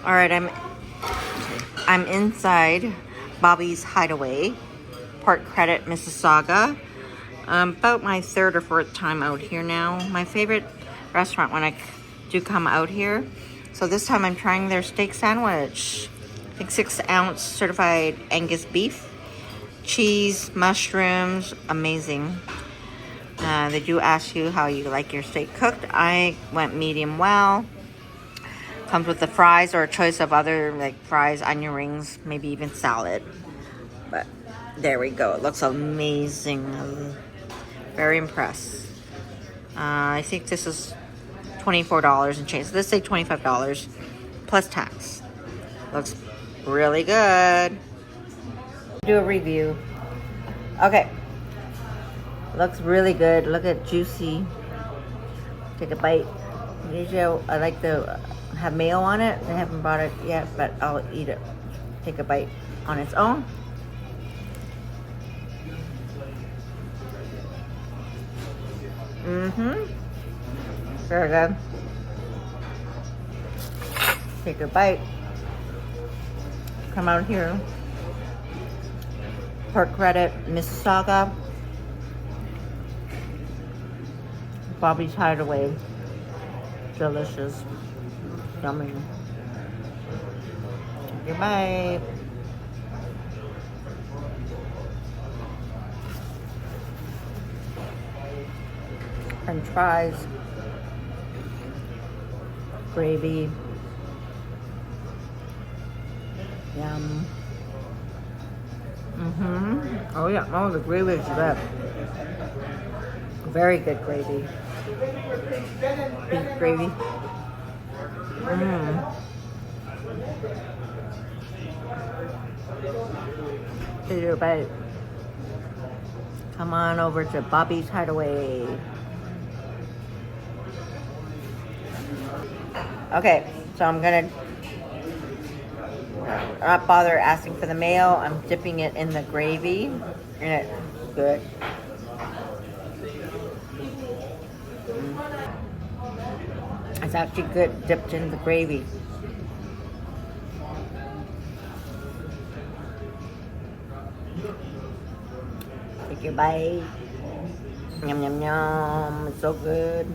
All right, I'm inside Bobby's Hideaway, Port Credit, Mississauga. About my third or fourth time out here now. My favorite restaurant when I do come out here. So this time I'm trying their steak sandwich. I think 6-ounce certified Angus beef, cheese, mushrooms, amazing. They do ask you how you like your steak cooked. I went medium well. Comes with the fries or a choice of other like fries, onion rings, maybe even salad. But there we go. It looks amazing. I'm very impressed. I think this is $24 and change. So let's say $25 plus tax. Looks really good. Do a review. Okay. Looks really good. Look at juicy. Take a bite. Usually I like to have mayo on it. They haven't brought it yet, but I'll eat it. Take a bite on its own. Very good. Take a bite. Come out here. Port Credit, Mississauga. Bobby's Hideaway. Delicious. Yummy. Take a bite. French fries. Gravy. Yum. Oh yeah, oh the gravy is good. Very good gravy. Beef gravy. Take a bite. Come on over to Bobby's Hideaway. Okay, so I'm gonna not bother asking for the mayo. I'm dipping it in the gravy, and it's good. It's actually good dipped in the gravy. Take your bite. Yum, yum, yum. It's so good.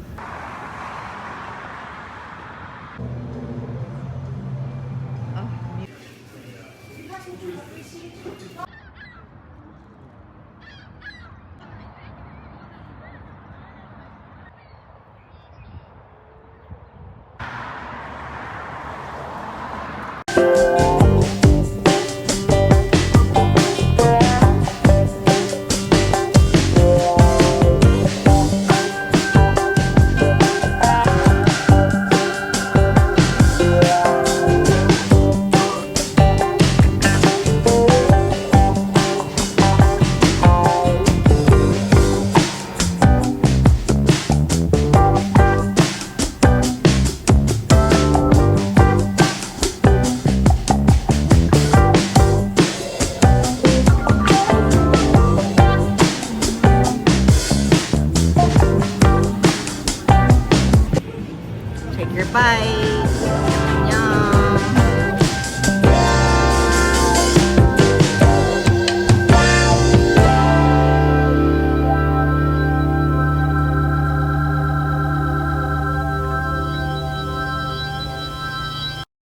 Take your bite.